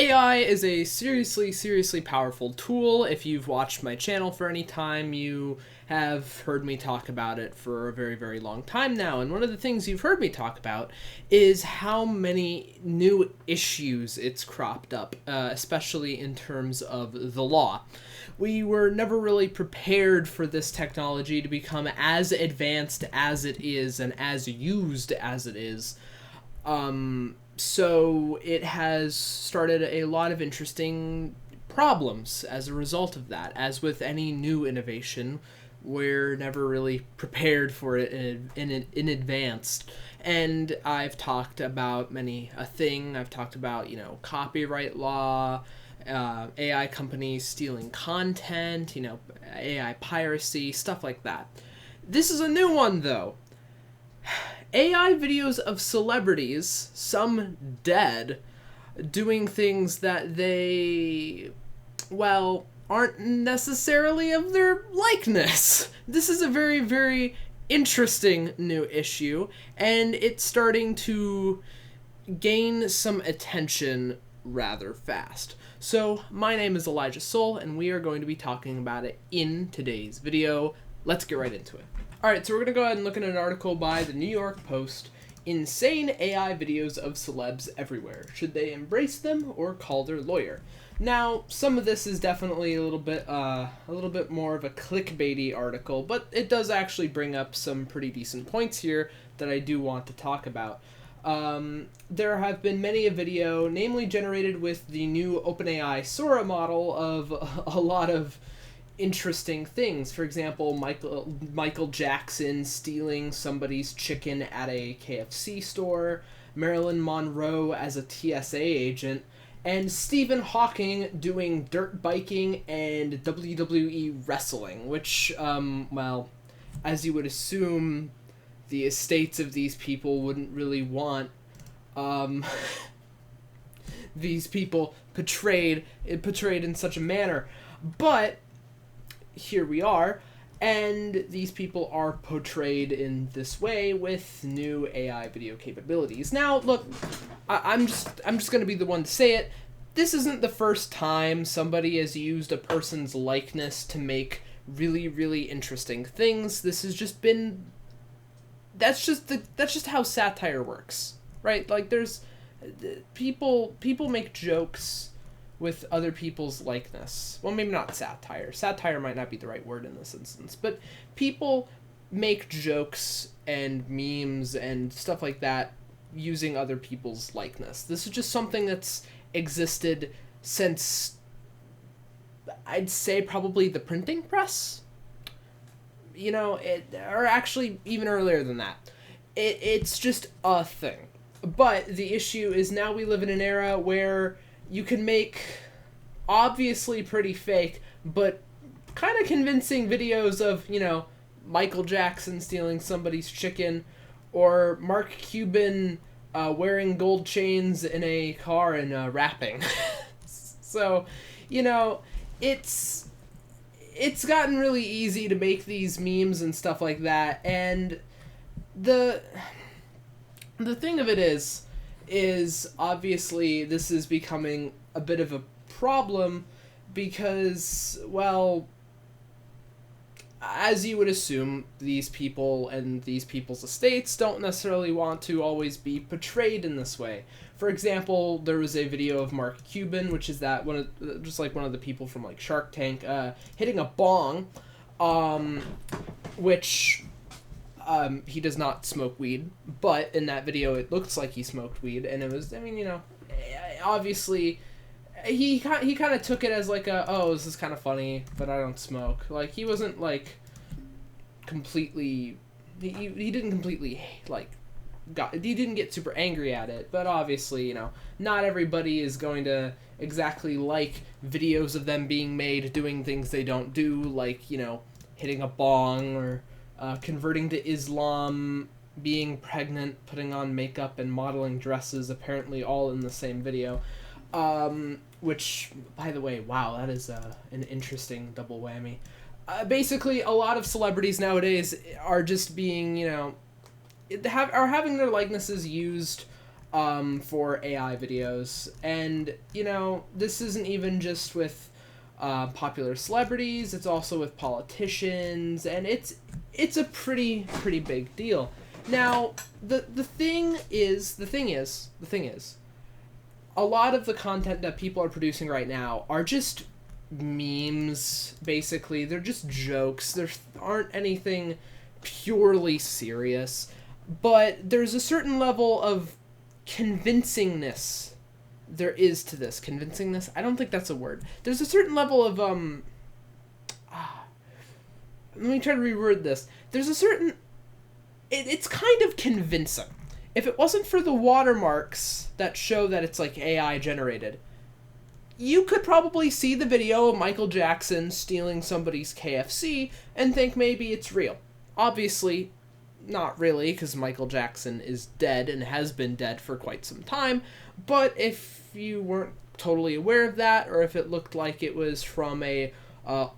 AI is a seriously powerful tool. If you've watched my channel for any time, you have heard me talk about it for a very long time now. And one of the things you've heard me talk about is how many new issues it's cropped up, especially in terms of the law. We were never really prepared for this technology to become as advanced as it is and as used as it is. So it has started a lot of interesting problems as a result of that. As with any new innovation, we're never really prepared for it in advance. And I've talked about many a thing. I've talked about, copyright law, AI companies stealing content, AI piracy, stuff like that. This is a new one, though. AI videos of celebrities, some dead, doing things that they, aren't necessarily of their likeness. This is a very interesting new issue, and it's starting to gain some attention rather fast. So, my name is Elijah Soul, and we are going to be talking about it in today's video. Let's get right into it. Alright, so we're going to go ahead and look at an article by the New York Post. Insane AI videos of celebs everywhere. Should they embrace them or call their lawyer? Now, some of this is definitely a little bit more of a clickbaity article, but it does actually bring up some pretty decent points here that I do want to talk about. There have been many a video, namely generated with the new OpenAI Sora model, of a lot of interesting things. For example, Michael Jackson stealing somebody's chicken at a KFC store, Marilyn Monroe as a TSA agent, and Stephen Hawking doing dirt biking and WWE wrestling, which, as you would assume, the estates of these people wouldn't really want these people portrayed in such a manner. But here we are, and these people are portrayed in this way with new AI video capabilities. Now, look, I'm just going to be the one to say it. This isn't the first time somebody has used a person's likeness to make really interesting things. This has just been that's just how satire works, right? Like, there's people make jokes with other people's likeness. Well, maybe not satire. Satire might not be the right word in this instance, but people make jokes and memes and stuff like that using other people's likeness. This is just something that's existed since, I'd say, probably the printing press. Or actually even earlier than that. It's just a thing. But the issue is now we live in an era where you can make obviously pretty fake, but kind of convincing videos of, Michael Jackson stealing somebody's chicken, or Mark Cuban wearing gold chains in a car and rapping. So, it's gotten really easy to make these memes and stuff like that, and the thing of it is obviously this is becoming a bit of a problem because, as you would assume, these people and these people's estates don't necessarily want to always be portrayed in this way. For example, there was a video of Mark Cuban, which is that one of the people from like Shark Tank, hitting a bong, which he does not smoke weed, but in that video it looks like he smoked weed, and it was, obviously he kind of took it as like this is kind of funny, but I don't smoke. Like, he wasn't like completely, he didn't completely he didn't get super angry at it, but obviously, not everybody is going to exactly like videos of them being made doing things they don't do, like, hitting a bong, or converting to Islam, being pregnant, putting on makeup, and modeling dresses, apparently all in the same video. Which, by the way, wow, that is an interesting double whammy. Basically, a lot of celebrities nowadays are just being, are having their likenesses used for AI videos. And, you know, this isn't even just with popular celebrities, it's also with politicians, and it's a pretty big deal. Now, the thing is, a lot of the content that people are producing right now are just memes, basically. They're just jokes. There aren't anything purely serious, but there's a certain level of convincingness there is to this. Convincingness? I don't think that's a word. There's a certain level of let me try to reword this. There's a certain it's kind of convincing. If it wasn't for the watermarks that show that it's like AI generated, you could probably see the video of Michael Jackson stealing somebody's KFC and think maybe it's real. Obviously, not really, because Michael Jackson is dead and has been dead for quite some time, but if you weren't totally aware of that, or if it looked like it was from a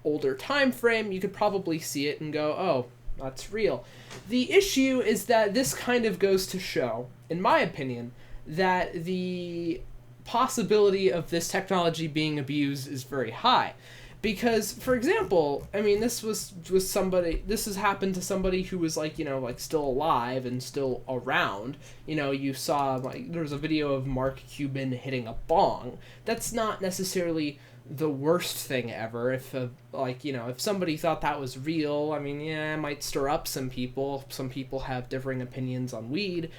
older time frame, you could probably see it and go, oh, that's real. The issue is that this kind of goes to show, in my opinion, that the possibility of this technology being abused is very high. Because, for example, I mean, this has happened to somebody who was, like, you know, like, still alive and still around. You know, you saw, like, there was a video of Mark Cuban hitting a bong. That's not necessarily the worst thing ever. If, like, you know, if somebody thought that was real, I mean, yeah, it might stir up some people. Some people have differing opinions on weed,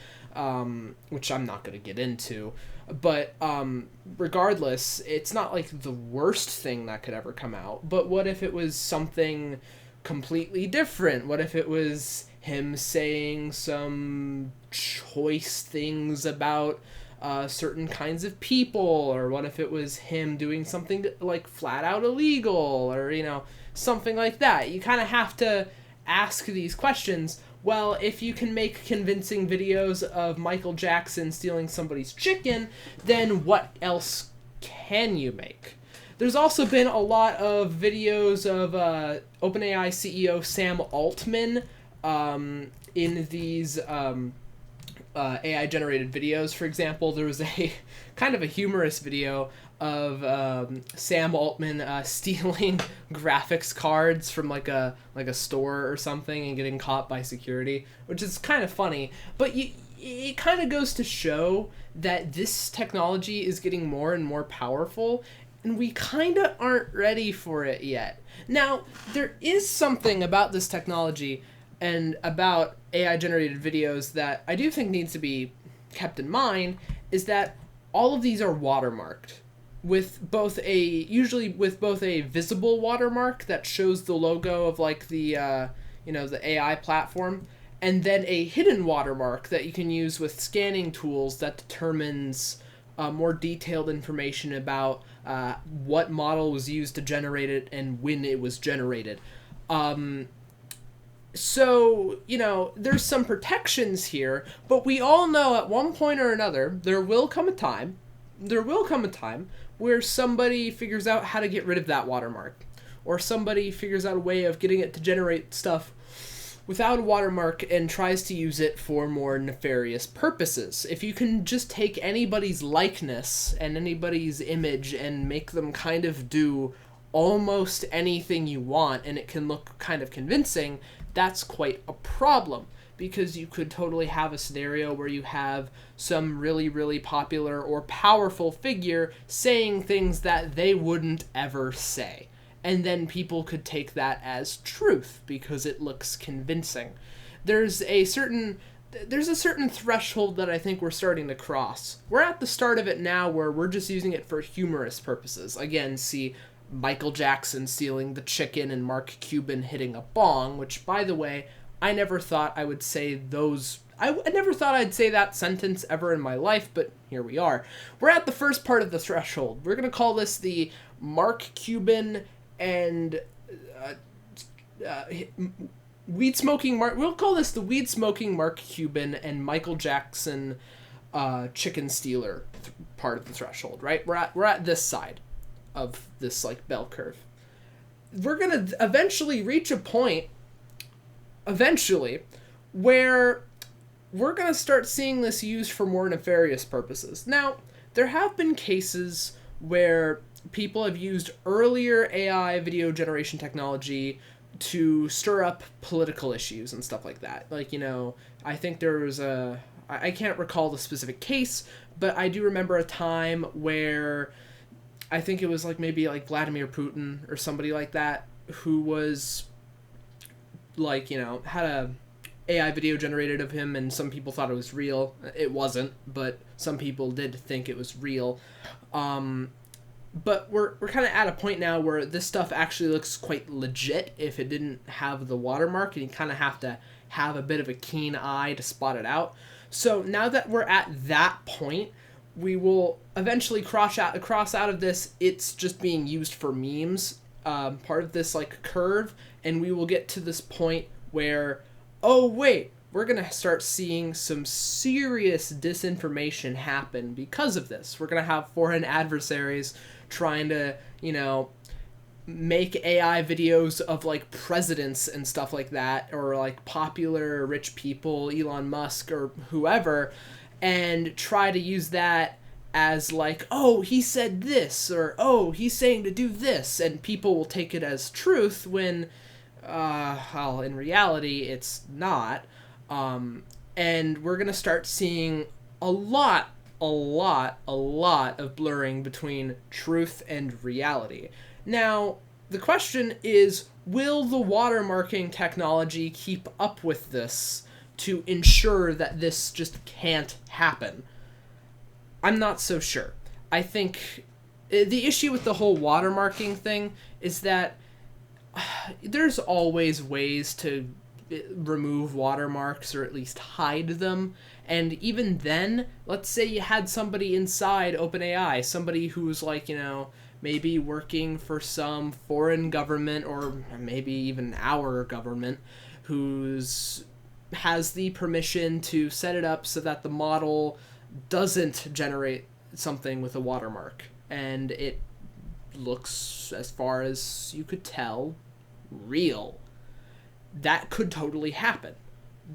which I'm not going to get into. But regardless, it's not like the worst thing that could ever come out. But what if it was something completely different? What if it was him saying some choice things about certain kinds of people? Or what if it was him doing something like flat out illegal? Or, you know, something like that. You kind of have to ask these questions. Well, if you can make convincing videos of Michael Jackson stealing somebody's chicken, then what else can you make? There's also been a lot of videos of OpenAI CEO Sam Altman in these AI-generated videos. For example, there was a kind of a humorous video of Sam Altman stealing graphics cards from like a store or something and getting caught by security, which is kind of funny. But it kind of goes to show that this technology is getting more and more powerful, and we kind of aren't ready for it yet. Now, there is something about this technology and about AI-generated videos that I do think needs to be kept in mind, is that all of these are watermarked. Usually with both a visible watermark that shows the logo of like the the AI platform, and then a hidden watermark that you can use with scanning tools that determines more detailed information about what model was used to generate it and when it was generated. So, you know, there's some protections here, but we all know at one point or another there will come a time where somebody figures out how to get rid of that watermark, or somebody figures out a way of getting it to generate stuff without a watermark and tries to use it for more nefarious purposes. If you can just take anybody's likeness and anybody's image and make them kind of do almost anything you want and it can look kind of convincing, that's quite a problem. Because you could totally have a scenario where you have some really popular or powerful figure saying things that they wouldn't ever say. And then people could take that as truth because it looks convincing. There's a certain threshold that I think we're starting to cross. We're at the start of it now where we're just using it for humorous purposes. Again, see Michael Jackson stealing the chicken and Mark Cuban hitting a bong, which, by the way, I never thought I would say those... I never thought I'd say that sentence ever in my life, but here we are. We're at the first part of the threshold. We're going to call this the Mark Cuban and... weed-smoking Mark... We'll call this the weed-smoking Mark Cuban and Michael Jackson chicken stealer part of the threshold, right? We're at this side of this, like, bell curve. We're going to eventually reach a point... where we're going to start seeing this used for more nefarious purposes. Now, there have been cases where people have used earlier AI video generation technology to stir up political issues and stuff like that. Like, I think there was I can't recall the specific case, but I do remember a time where I think it was like maybe like Vladimir Putin or somebody like that who was like, had a AI video generated of him, and some people thought it was real. It wasn't, but some people did think it was real. But we're kind of at a point now where this stuff actually looks quite legit if it didn't have the watermark, and you kind of have to have a bit of a keen eye to spot it out. So now that we're at that point, we will eventually cross out of this. It's just being used for memes, part of this like curve, and we will get to this point where, oh wait, we're going to start seeing some serious disinformation happen because of this. We're going to have foreign adversaries trying to, make AI videos of like presidents and stuff like that, or like popular rich people, Elon Musk or whoever, and try to use that as like, oh, he said this, or oh, he's saying to do this, and people will take it as truth when, well, in reality, it's not. And we're gonna start seeing a lot of blurring between truth and reality. Now, the question is, will the watermarking technology keep up with this to ensure that this just can't happen? I'm not so sure. I think the issue with the whole watermarking thing is that there's always ways to remove watermarks, or at least hide them. And even then, let's say you had somebody inside OpenAI, somebody who's like, maybe working for some foreign government, or maybe even our government, who's has the permission to set it up so that the model doesn't generate something with a watermark, and it looks, as far as you could tell, real. That could totally happen.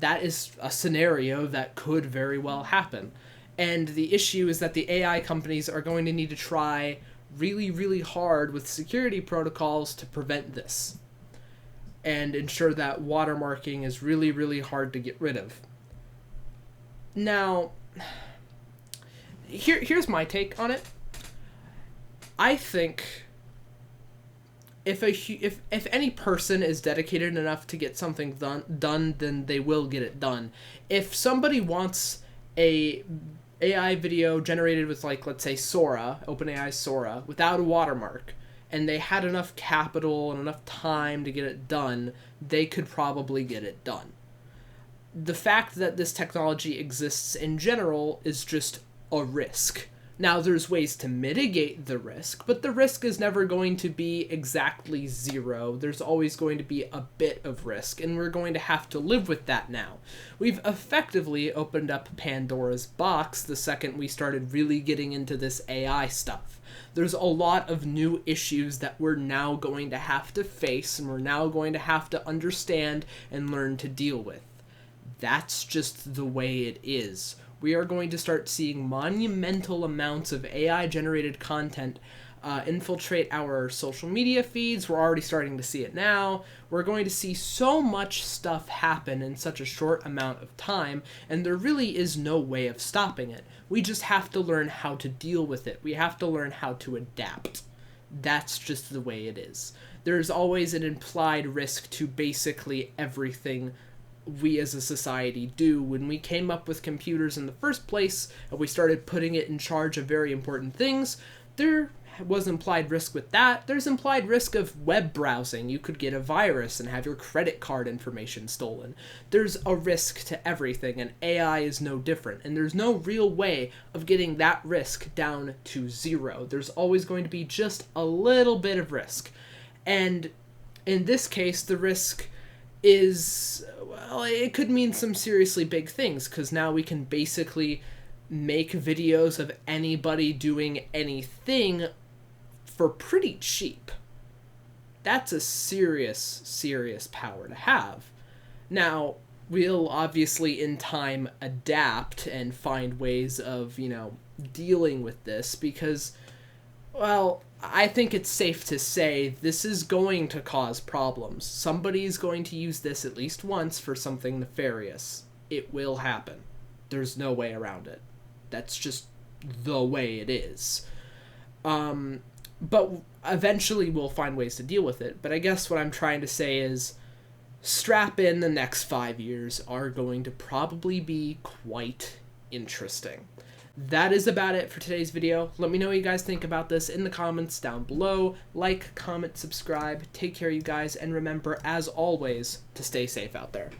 That is a scenario that could very well happen. And the issue is that the AI companies are going to need to try really, really hard with security protocols to prevent this and ensure that watermarking is really, really hard to get rid of. Now, here's my take on it. I think if any person is dedicated enough to get something done, then they will get it done. If somebody wants a AI video generated with, like, let's say Sora, OpenAI Sora, without a watermark, and they had enough capital and enough time to get it done, they could probably get it done. The fact that this technology exists in general is just a risk. Now, there's ways to mitigate the risk, but the risk is never going to be exactly zero. There's always going to be a bit of risk, and we're going to have to live with that now. We've effectively opened up Pandora's box the second we started really getting into this AI stuff. There's a lot of new issues that we're now going to have to face, and we're now going to have to understand and learn to deal with. That's just the way it is. We are going to start seeing monumental amounts of AI-generated content infiltrate our social media feeds. We're already starting to see it now. We're going to see so much stuff happen in such a short amount of time, and there really is no way of stopping it. We just have to learn how to deal with it. We have to learn how to adapt. That's just the way it is. There's always an implied risk to basically everything we as a society do. When we came up with computers in the first place and we started putting it in charge of very important things, there was implied risk with that. There's implied risk of web browsing. You could get a virus and have your credit card information stolen. There's a risk to everything, and AI is no different. And there's no real way of getting that risk down to zero. There's always going to be just a little bit of risk. And in this case, the risk is, well, it could mean some seriously big things, because now we can basically make videos of anybody doing anything for pretty cheap. That's a serious power to have. Now, we'll obviously in time adapt and find ways of, dealing with this because, well, I think it's safe to say this is going to cause problems. Somebody's going to use this at least once for something nefarious. It will happen. There's no way around it. That's just the way it is. But eventually we'll find ways to deal with it. But I guess what I'm trying to say is strap in, the next 5 years are going to probably be quite interesting. That is about it for today's video. Let me know what you guys think about this in the comments down below. Like, comment, subscribe. Take care, you guys. And remember, as always, to stay safe out there.